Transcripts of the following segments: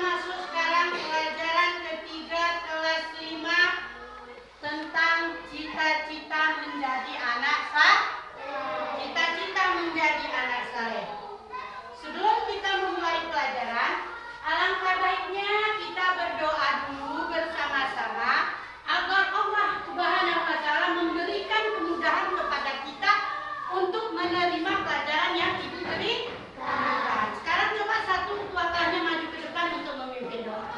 masuk sekarang pelajaran ketiga kelas 5 tentang cita-cita menjadi anak saleh. Sebelum kita memulai pelajaran, alangkah baiknya kita berdoa dulu bersama-sama agar Allah Subhanahu wa Ta'ala memberikan kemudahan kepada kita untuk menerima pelajaran yang Ibu berikan. Sekarang coba satu wakilnya maju ke depan untuk memimpin doa.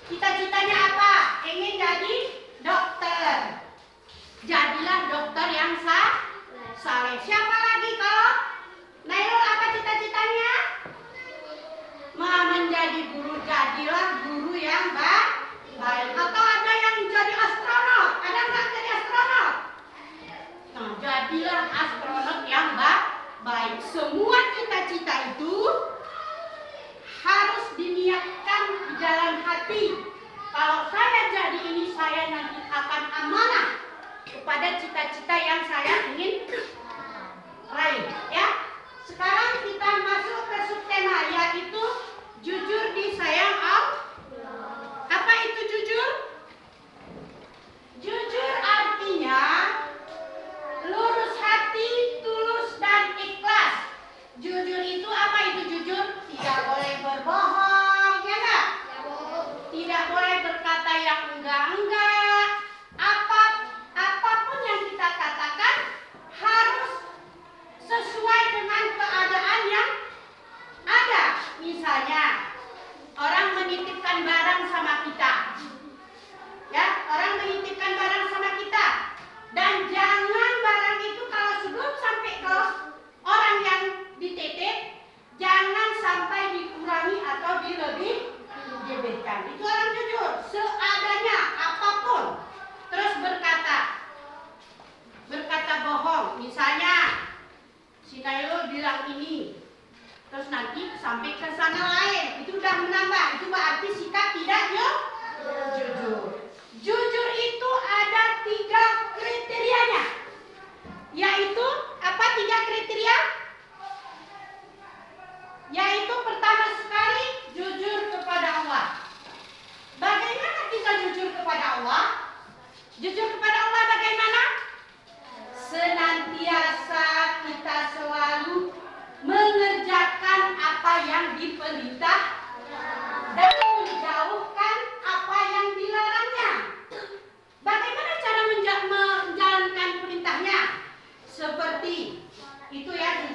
Cita-citanya apa? Ingin jadi dokter. Jadilah dokter yang saleh. Siapa lagi kalau Nailul apa cita-citanya? Menjadi guru. Jadilah guru yang baik. Atau ada yang jadi astronot? Ada nggak jadi astronot? Nah, jadilah astronot yang baik. Semua cita-cita itu harus diniatkan di dalam hati. Kalau saya jadi ini, saya nanti akan amanah kepada cita-cita yang saya ingin raih. Ya. Sekarang kita masuk ke subtema, yaitu jujur disayang Allah. Apa itu jujur? Jujur artinya lurus hati, tulus dan ikhlas. Jujur itu apa itu jujur? Tidak boleh berbohong, ya enggak? Tidak boleh berkata yang enggak-enggak. Apapun yang kita katakan harus sesuai dengan keadaan yang ada. Misalnya, orang menitipkan barang sama kita. Ya, orang menitipkan barang sama kita. Dan jangan barang itu kalau sebelum sampai ke orang yang dititip, jangan sampai dikurangi atau dilebihkan. Itu orang jujur, seadanya, apapun. Terus berkata bohong. Misalnya, si Nailul bilang ini, terus nanti sampai ke sana lain. Itu udah menambah. Itu berarti sikap tidak jujur. Jujur itu ada 3 kriterianya. Yaitu, apa 3 kriteria? Yaitu pertama sekali jujur kepada Allah. Bagaimana kita jujur kepada Allah? Jujur kepada Allah bagaimana? Senantiasa kita selalu mengerjakan apa yang diperintah dan menjauhkan apa yang dilarangnya. Bagaimana cara menjalankan perintahnya? Seperti itu ya,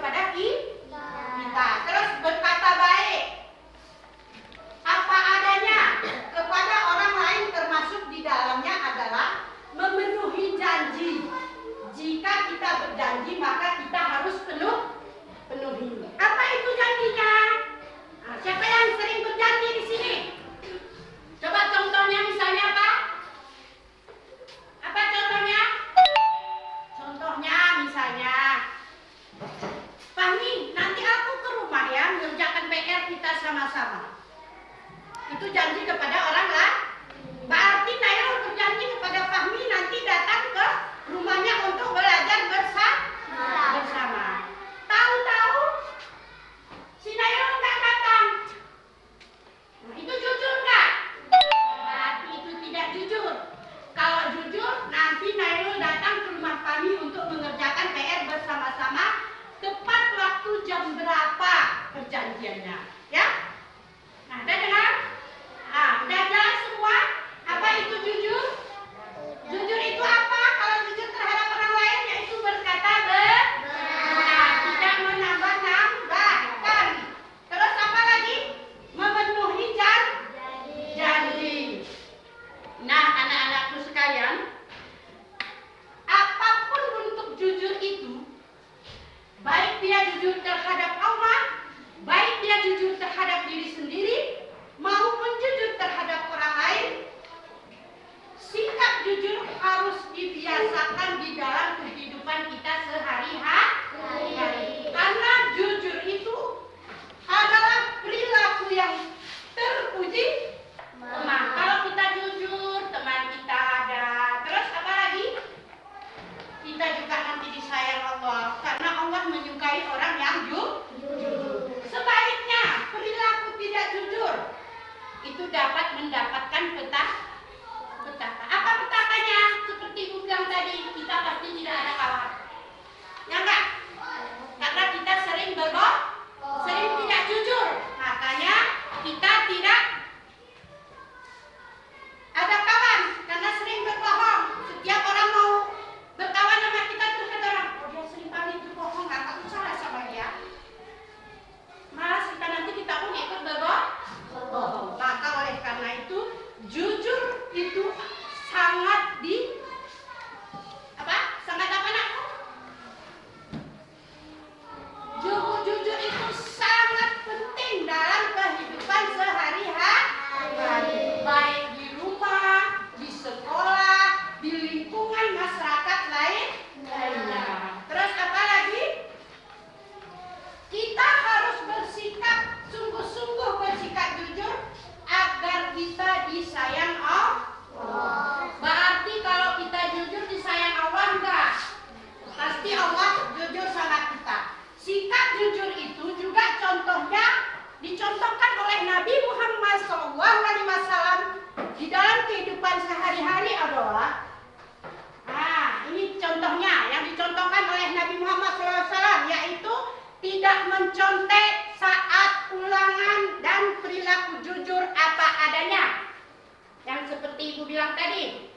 kepada kita. Terus berkata baik apa adanya kepada orang lain, termasuk di dalamnya adalah memenuhi janji. Jika kita berjanji maka kita harus penuhi. Apa itu janjinya? Nah, siapa yang sering berjanji di sini? Coba contohnya misalnya apa? Apa contohnya? Contohnya misalnya, Fahmi, nanti aku ke rumah ya mengerjakan PR kita sama-sama. Itu janji kepada orang lah. Berarti Nairul berjanji kepada Fahmi nanti datang ke rumahnya untuk belajar bersama. Tahu-tahu si Nairul nggak datang. Nah, itu jujur nggak? Berarti itu tidak jujur. Kalau jujur, nanti Nairul datang ke rumah Fahmi untuk mengerjakan PR bersama-sama. Tepat waktu jam berapa perjanjiannya? Ya? Nah, udah dengar? Udah jelas semua? Apa itu jujur? Jujur itu apa? Kalau jujur terhadap orang lain, yaitu berkata benar, tidak menambah-nambahkan. Terus apa lagi? Memenuhi janji. Nah, anak-anakku sekalian, apapun bentuk jujur itu, baik dia jujur terhadap Allah, baik dia jujur terhadap diri sendiri, maupun jujur terhadap orang lain, sikap jujur harus dibiasakan di dalam kehidupan kita sehari-hari. Karena jujur itu adalah perilaku yang terpuji. Kalau kita jujur, teman kita ada. Terus apa lagi? Kita juga nanti disayang Allah, karena Allah menyukai orang yang jujur. Sebaliknya, perilaku tidak jujur itu dapat mendapatkan petaka. Apa petakanya? Seperti Ibu bilang tadi, kita pasti tidak ada kawan. Ya enggak? Karena kita sering sering tidak jujur. Makanya kita tidak ada kawan, karena sering berbohong. Setiap orang mau berkawan sama kita terus kata orang, oh dia sering kali berbohong, nggak usah lah sama dia. Malah nanti kita pun ikut berbohong. Maka oleh karena itu, jujur itu sangat sangat apa nak? Jujur itu sangat penting dalam kehidupan sehari-hari, baik di rumah, di sekolah, di lingkungan masyarakat lainnya. Terus apa lagi? Kita harus bersikap sungguh-sungguh bersikap jujur agar kita disayang Allah. Berarti kalau kita jujur disayang Allah enggak? Pasti Allah jujur sama kita. Sikap jujur itu juga contohnya dicontohkan oleh Nabi Muhammad SAW di dalam kehidupan sehari-hari adalah, ini contohnya yang dicontohkan oleh Nabi Muhammad SAW, yaitu tidak mencontek saat ulangan dan perilaku jujur apa adanya. Yang seperti Ibu bilang tadi,